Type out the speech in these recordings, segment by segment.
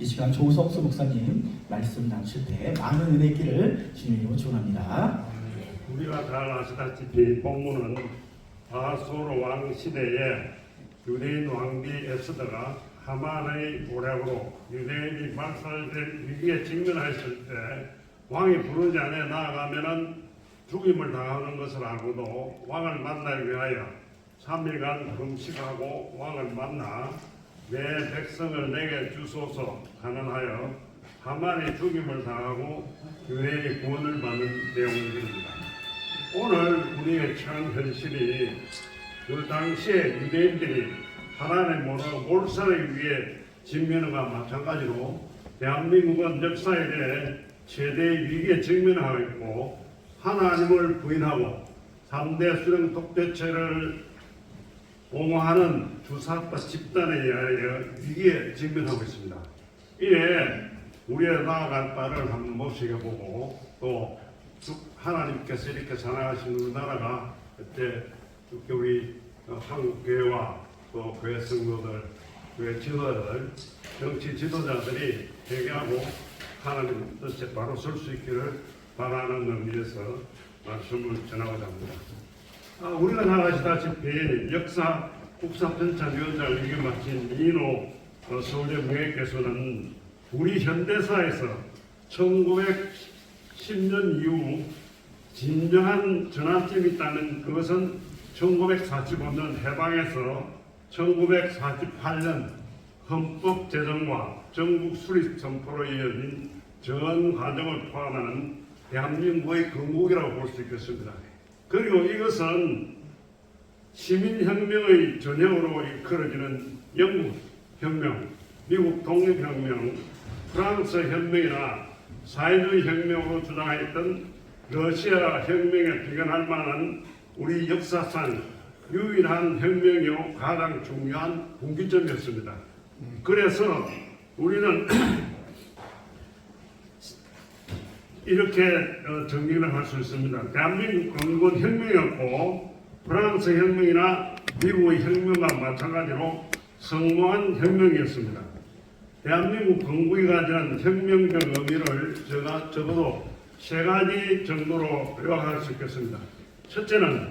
이 시간 조성수 목사님 말씀 나누실 때 많은 은혜 있기를 주님으로 축원합니다. 우리가 잘 아시다시피 본문은 아하수르 왕 시대에 유대인 왕비 에스더가 하만의 모략으로 유대인이 말살될 위기에 직면했을 때 왕이 부르지 않아 나아가면은 죽임을 당하는 것을 알고도 왕을 만나기 위하여 3일간 금식하고 왕을 만나 내 백성을 내게 주소서 간언하여 하만이 죽임을 당하고 유대인이 구원을 받는 내용입니다. 오늘 우리의 처한 현실이 그 당시에 유대인들이 하나님의 몰살에 위해 직면과 마찬가지로 대한민국은 역사에 대해 최대의 위기에 직면하고 있고 하나님을 부인하고 3대 수령 독재체를 옹호하는 주사파 집단에 의하여 위기에 직면하고 있습니다. 이에 우리의 나아갈 바를 한번 모색해보고 또 하나님께서 이렇게 살아가신 우리나라가 그때 우리 한국 교회와 또 교회 성도들, 교회 지도자들, 정치 지도자들이 회개하고 하나님 뜻에 바로 설 수 있기를 바라는 의미에서 말씀을 전하고자 합니다. 우리가 잘 아시다시피 역사 국사편찬위원장을 이겨 맡긴 이인호 서울대 명예교수는 우리 현대사에서 1910년 이후 진정한 전환점이 있다는 그것은 1945년 해방에서 1948년 헌법 제정과 전국 수립 선포로 이어진 전 과정을 포함하는 대한민국의 건국이라고 볼 수 있겠습니다. 그리고 이것은 시민혁명의 전형으로 이끌어지는 영국 혁명, 미국 독립혁명, 프랑스 혁명이나 사회주의 혁명으로 주장했던 러시아 혁명에 비견할 만한 우리 역사상 유일한 혁명이요 가장 중요한 분기점이었습니다. 그래서 우리는 이렇게 정리를 할 수 있습니다. 대한민국 건국은 혁명이었고 프랑스 혁명이나 미국의 혁명과 마찬가지로 성공한 혁명이었습니다. 대한민국 건국이 가진 혁명적 의미를 제가 적어도 3가지 정도로 요약할 수 있겠습니다. 첫째는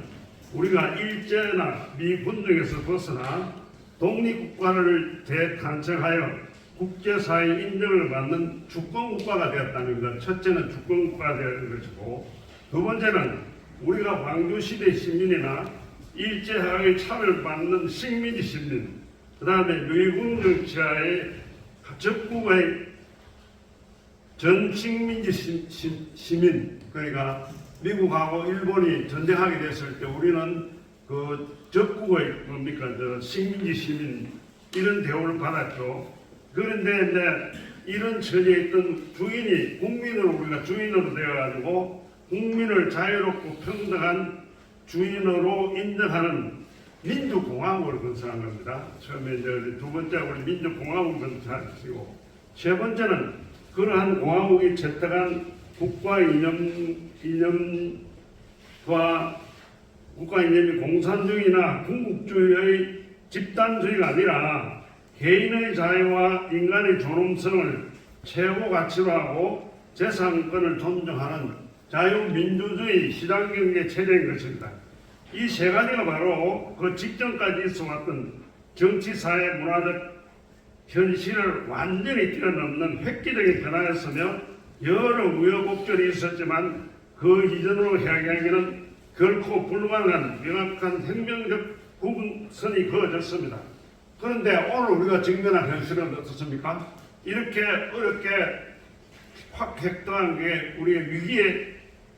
우리가 일제나 미분정에서 벗어나 독립국가를 재탄생하여 국제사회 인정을 받는 주권국가가 되었다는 것. 첫째는 주권국가가 되는 것이고, 두 번째는 우리가 광주시대 시민이나 일제하에 차별받는 식민지 시민, 그 다음에 미군정 치하의 적국의 전 식민지 시민, 그러니까 미국하고 일본이 전쟁하게 됐을 때 우리는 그 적국의 식민지 시민 이런 대우를 받았죠. 그런데 이제 이런 처지에 있던 주인이 국민으로 우리가 주인으로 되어가지고 국민을 자유롭고 평등한 주인으로 인정하는 민주공화국을 건설한 겁니다. 처음에 이제 두 번째 우리 민주공화국을 건설하시고 세 번째는 그러한 공화국이 채택한 국가 이념과 국가 이념이 공산주의나 군국주의의 집단주의가 아니라 개인의 자유와 인간의 존엄성을 최고 가치로 하고 재산권을 존중하는 자유민주주의 시장경제 체제인 것입니다. 이 3가지가 바로 그 직전까지 있어왔던 정치, 사회, 문화적 현실을 완전히 뛰어넘는 획기적인 변화였으며 여러 우여곡절이 있었지만 그 이전으로 향하기는 결코 불가능한 명확한 혁명적 구분선이 그어졌습니다. 그런데 오늘 우리가 직면한 현실은 어떻습니까? 이렇게 어렵게 확 획득한 게 우리의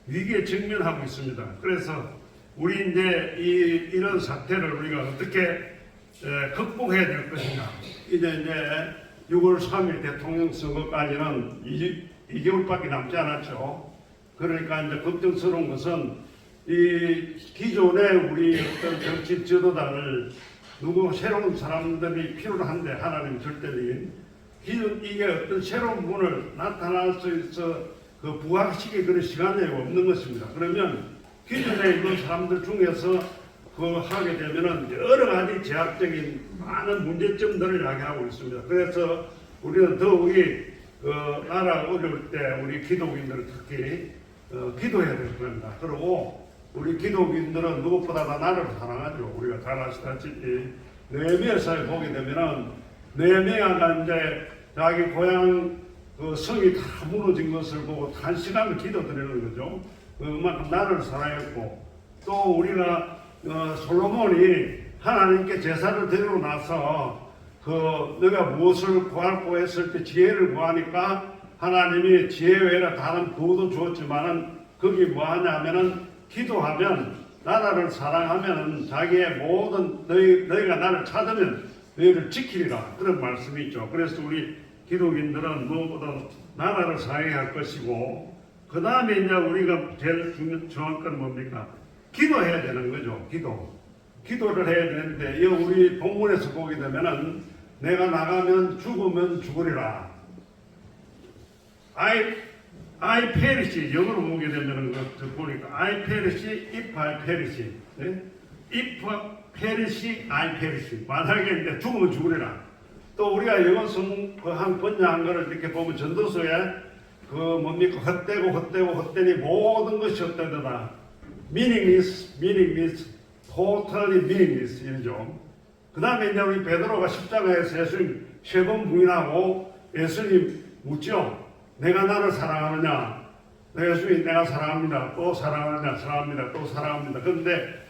위기에 직면하고 있습니다. 그래서 우리 이제 이런 사태를 우리가 어떻게 극복해야 될 것인가. 이제 6월 3일 대통령 선거까지는 2개월밖에 남지 않았죠. 그러니까 이제 걱정스러운 것은 이 기존의 우리 어떤 정치 지도자를 누구 새로운 사람들이 필요한데 하나님 절대적인 이게 어떤 새로운 분을 나타날 수 있어 그 부각시킬 그런 시간이 없는 것입니다. 그러면 기존에 있는 사람들 중에서 그 하게 되면은 여러 가지 제약적인 많은 문제점들을 야기하고 있습니다. 그래서 우리는 더욱이 나라가 어려울 때 우리 기독인들은 특히 기도해야 될 겁니다. 그리고 우리 기독인들은 무엇보다 다 나라를 사랑하죠. 우리가 잘 아시다시피 느헤미야서에 보게 되면은 느헤미야가 이제 자기 고향 그 성이 다 무너진 것을 보고 단시간을 기도드리는 거죠. 그만큼 나라를 사랑했고 또 우리가 솔로몬이 하나님께 제사를 드리고 나서 너가 무엇을 구할고 했을 때 지혜를 구하니까 하나님이 지혜 외에는 다른 부도 주었지만은 거기 뭐 하냐면은 기도하면 나라를 사랑하면 자기의 모든 너희가 나를 찾으면 너희를 지키리라 그런 말씀이 있죠. 그래서 우리 기독인들은 무엇보다 나라를 사랑해야 할 것이고 그 다음에 이제 우리가 제일 중요한 건 뭡니까? 기도해야 되는 거죠. 기도를 해야 되는데 이 우리 본문에서 보게 되면은 내가 나가면 죽으면 죽으리라. I perish 영어로 보게 되면은 보니까 I perish if I perish. 네? If perish I perish. 만약에 이제 죽으면 죽으리라. 또 우리가 영어 한 번역한 거를 이렇게 보면 전도서에 뭡니까 헛되니 모든 것이 헛되더라. meaningless, totally meaningless 이죠. 그 다음에 이제 우리 베드로가 십자가에서 예수님 3번 부인하고 예수님 묻죠. 내가 나를 사랑하느냐? 예수님 내가 사랑합니다. 또 사랑하느냐? 사랑합니다. 또 사랑합니다. 그런데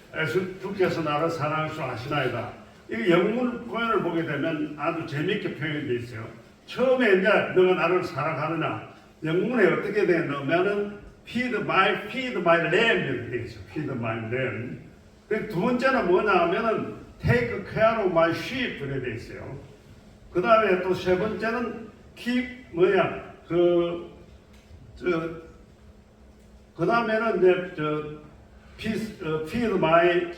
주께서 나를 사랑할 줄 아시나이다. 이 영문 표현을 보게 되면 아주 재미있게 표현이 되어 있어요. 처음에 이제 너가 나를 사랑하느냐? 영문에 어떻게 되냐면은 feed my lamb 이렇게 되어 있어요. feed my lamb. 두 번째는 뭐냐 하면은 take care of my sheep 이렇게 되어 있어요. 그 다음에 또 세 번째는 keep 그 다음에는 이제 feed my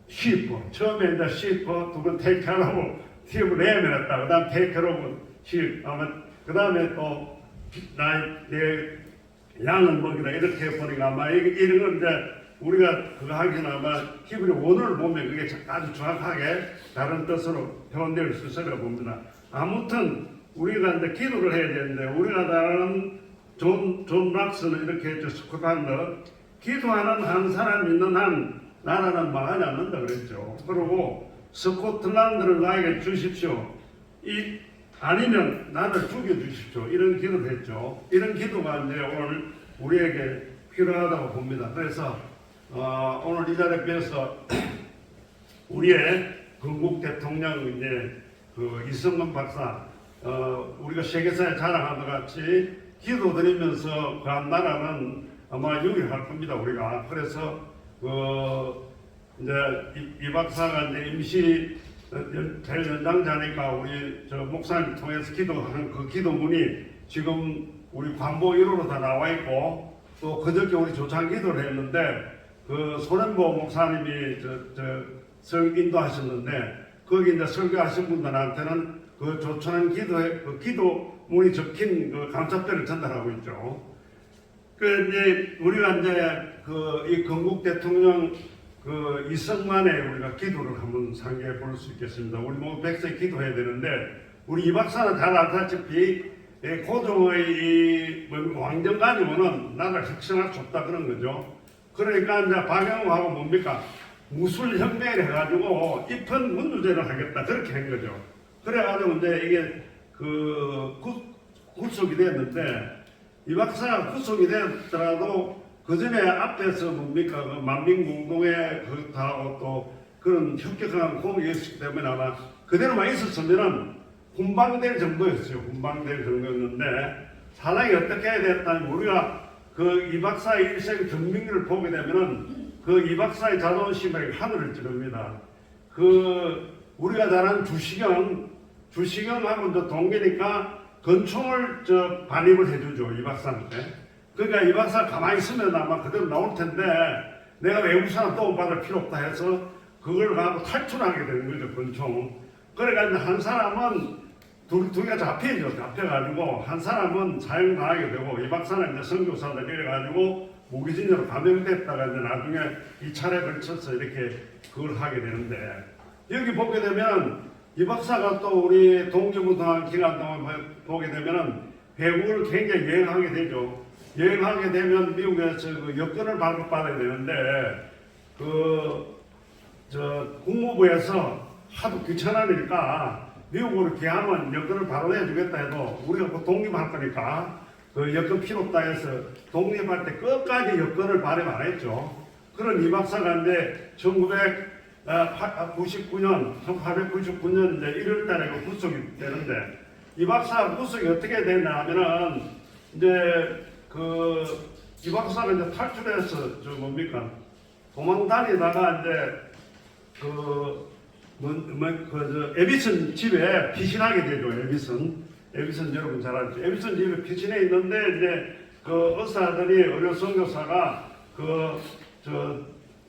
sheep. 처음에 이제 sheep, 두 번 take care of feed lamb 이랬다. 그 다음 take care of sheep. 그 다음에 또 내 양은 먹이라 이렇게 보니까 아마 이런 건 이제 우리가 그거 하기는 아마 히브리 원어를 보면 그게 아주 정확하게 다른 뜻으로 표현될 수 있으리라 봅니다. 아무튼 우리가 이제 기도를 해야 되는데 우리가 다른 존 락스는 이렇게 스코틀랜드 기도하는 한 사람 있는 한 나라는 망하지 않는다 그랬죠. 그리고 스코틀랜드를 나에게 주십시오. 아니면 나를 죽여주십시오. 이런 기도를 했죠. 이런 기도가 이제 오늘 우리에게 필요하다고 봅니다. 그래서 오늘 이 자리에 비해서 우리의 건국 대통령 이제 이승만 박사 우리가 세계사에 자랑한 것 같이 기도드리면서 그 한 나라는 아마 유리할 겁니다. 우리가 그래서 이제 이 박사가 이제 임시 제일 연장자니까 우리 목사님 통해서 기도하는 그 기도문이 지금 우리 광보 1호로 다 나와 있고 또 그저께 우리 조찬 기도를 했는데 손현보 목사님이 인도하셨는데 거기 이제 설교하신 분들한테는 그 조찬 기도문이 적힌 감사패를 전달하고 있죠. 이제 우리가 이제 이 건국 대통령 이승만의 우리가 기도를 한번 상기해 볼 수 있겠습니다. 우리 모두 백세 기도해야 되는데 우리 이 박사는 잘 알다시피 고종의 왕정 가지고는 나라를 혁신할 수 없다 그런 거죠. 그러니까 이제 박영호하고 뭡니까 무술혁명을 해가지고 입헌 문주제를 하겠다 그렇게 한 거죠. 그래가지고 이제 이게 구속이 됐는데 이 박사가 구속이 됐더라도 그 전에 앞에서 뭡니까 만민공동에 그렇다고 또 그런 혁혁한 공이 있었기 때문에 아마 그대로만 있었으면은 훈방될 정도였어요. 훈방될 정도였는데 사랑이 어떻게 해야 됐다면 우리가 이 박사의 일생 전민기를 보게 되면은 이 박사의 자존심에 하늘을 찌릅니다. 우리가 잘 아는 주시경하고 또 동기니까 건총을 반입을 해주죠. 이 박사한테. 그러니까 이 박사가 가만히 있으면 아마 그대로 나올 텐데 내가 외국 사람 도움받을 필요 없다 해서 그걸 가고 탈출하게 되는 거죠. 권총. 그러니까 한 사람은 두 개가 잡혀가지고 한 사람은 사형당하게 되고 이 박사는 이제 선교사들 이래가지고 무기징역으로 감형됐다가 이제 나중에 이 차례에 걸쳐서 이렇게 그걸 하게 되는데 여기 보게 되면 이 박사가 또 우리 동기부동한 기간 동안 보게 되면은 외국을 굉장히 여행하게 되죠. 여행하게 되면 미국에서 그 여권을 발급받아야 되는데 국무부에서 하도 귀찮으니까 미국으로 귀하면 여권을 바로 내주겠다 해도 우리가 그 독립할 거니까 그 여권 필요 없다 해서 독립할 때 끝까지 여권을 발행 안 했죠. 그런 이 박사가 이제 1899년 이제 1월 달에 그 구속이 되는데 이 박사 구속이 어떻게 됐냐 하면은 이제 이 박사가 이제 탈출해서 도망 다니다가 이제 에비슨 집에 피신하게 되죠. 에비슨 여러분 잘 알죠. 에비슨 집에 피신해 있는데 이제 그 의사들이 의료 선교사가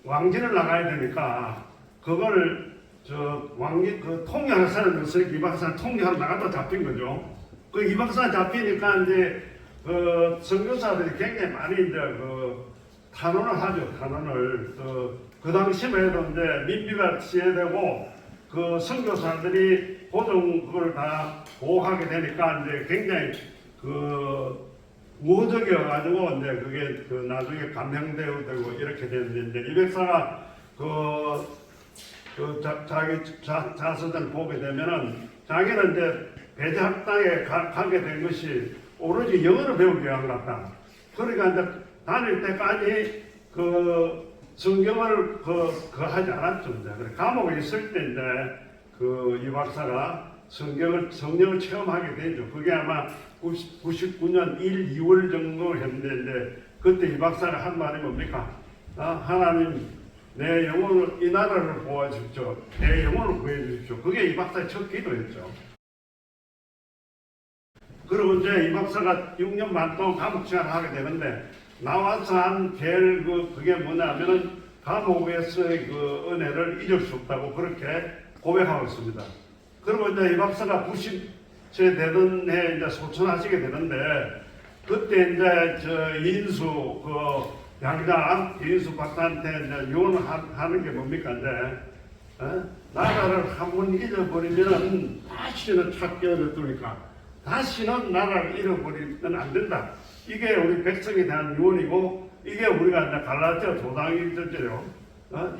왕진을 나가야 되니까 그걸 왕진 통역할 사람이 없으니까 이 박사는 통역하러 나갔다 잡힌 거죠. 그 이 박사 잡히니까 이제 선교사들이 굉장히 많이 이제 탄원을 하죠. 탄원을 그 당시만 해도 이제 민비가 시해되고 그 선교사들이 고정 그걸 다 보호하게 되니까 이제 굉장히 우호적이어가지고 이제 그게 나중에 감형되고 이렇게 되는데 이제 이 백사가 자기 자서전을 보게 되면은 자기는 이제 배제학당에 가게 된 것이 오로지 영어를 배우기 위한 것 같다. 그러니까 이제 다닐 때까지 성경을 하지 않았죠. 이제 감옥에 있을 때 이제 이 박사가 성령을 체험하게 되죠. 그게 아마 99년 1, 2월 정도 했는데 이제 그때 이 박사가 한 말이 뭡니까? 하나님 내 영혼을 이 나라를 보호하십시오. 내 영혼을 구해주십시오. 그게 이 박사의 첫 기도였죠. 그리고 이제 이 박사가 6년 반 동안 감옥 생활을 하게 되는데 나와서 한 제일 그게 뭐냐면은 감옥에서의 그 은혜를 잊을 수 없다고 그렇게 고백하고 있습니다. 그리고 이제 이 박사가 90세 되던 해 이제 소천하시게 되는데 그때 이제 인수 양자 인수 박사한테 이제 요원하는 게 뭡니까 이제 나라를 한번 잊어버리면은 다시는 찾기 어렵다니까 다시는 나라를 잃어버리면 안 된다. 이게 우리 백성에 대한 유언이고 이게 우리가 이제 갈라디아 조당이 있었죠.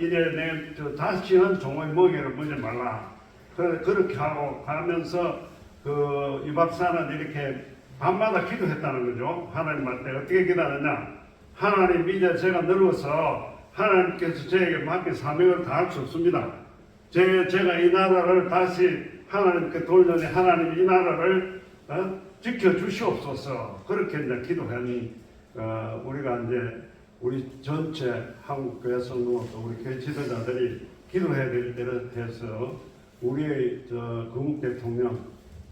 이제 다시는 종의 먹이를 먹지 말라. 그렇게 하고 가면서 이 박사는 이렇게 밤마다 기도했다는 거죠. 하나님한테 어떻게 기도하느냐. 하나님 이제 제가 늙어서 하나님께서 저에게 맡긴 사명을 다할 수 없습니다. 제가 이 나라를 다시 하나님께 돌려니 하나님 이 나라를 지켜주시옵소서. 그렇게 이제 기도하니 우리가 이제 우리 전체 한국교회 성도로서 우리 교회 지도자들이 기도해야 될 때를 해서 우리의 건국 대통령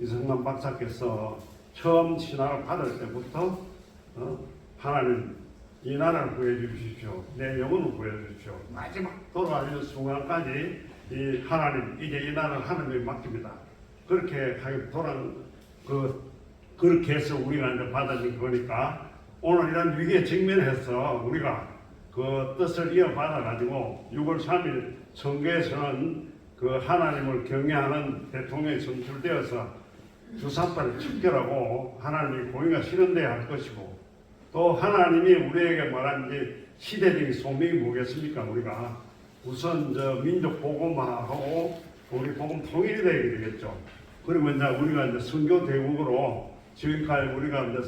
이승만 박사께서 처음 신학을 받을 때부터 하나님 이 나라를 구해주십시오. 내 영혼을 구해주십시오. 마지막 돌아가는 순간까지 이 하나님 이제 이 나라를 하나님께 맡깁니다. 그렇게 그렇게 해서 우리가 이제 받아진 거니까 오늘 이런 위기에 직면해서 우리가 그 뜻을 이어받아 가지고 6월 3일 선거에서는 그 하나님을 경외하는 대통령이 선출되어서 주사파를 척결하고 하나님이 공의가 실현돼야 할 것이고 또 하나님이 우리에게 말하는지 시대적인 소명이 뭐겠습니까? 우리가 우선 민족 복음화하고 우리 복음 통일이 되어야 되겠죠. 그리고 이제 우리가 이제 선교 대국으로 지금까지 우리가 이제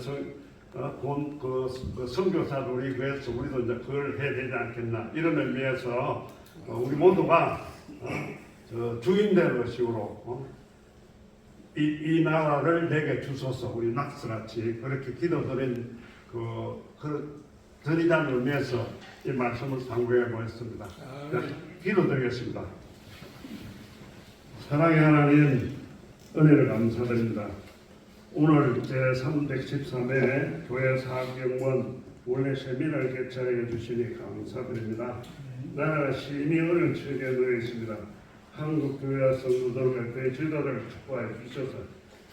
선교사도 우리 교회에서 우리도 이제 그걸 해야 되지 않겠나 이런 의미에서 우리 모두가 주인되는 식으로 이 나라를 내게 주소서 우리 낙서같이 그렇게 기도드린 드리자는 의미에서 이 말씀을 상고해 보겠습니다. 기도드리겠습니다. 사랑의 하나님 은혜를 감사드립니다. 오늘 제313회 교회 사학경원 원래 세미나를 개최해 주시니 감사드립니다. 나라가 심히 어려운 처지에 놓여 있습니다. 한국 교회와 성도들과 그의 지도자를 축복하여 주셔서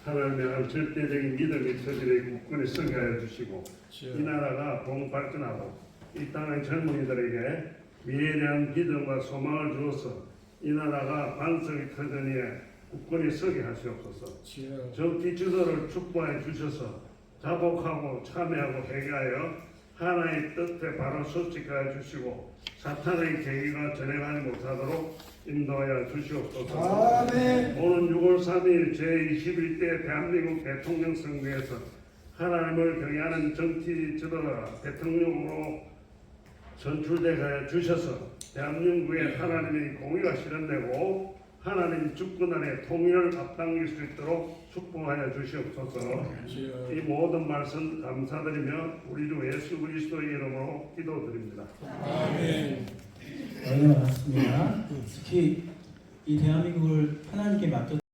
하나님의 한 절대적인 믿음이 저들에게 굳건히 서게 하여 주시고 이 나라가 공 발전하고 이 땅의 젊은이들에게 미래에 대한 믿음과 소망을 주어서 이 나라가 반석이 터전이에 굳건히 서게 하시옵소서. 주여. 정치 지도를 축복해 주셔서 자복하고 참여하고 회개하여 하나의 뜻에 바로 솔직하여 주시고 사탄의 계기가 전해가지 못하도록 인도하여 주시옵소서. 아멘. 오는 6월 3일 제21대 대한민국 대통령 선거에서 하나님을 경외하는 정치 지도자 대통령으로 선출되게 주셔서 대한민국에 하나님의 공의가 실현되고 하나님 주권안에 통일을 앞당길 수 있도록 축복하여 주시옵소서. 주여. 이 모든 말씀 감사드리며 우리 주 예수 그리스도의 이름으로 기도드립니다. 아멘. 은혜가 많습니다. 특히 이 대한민국을 하나님께 맡겨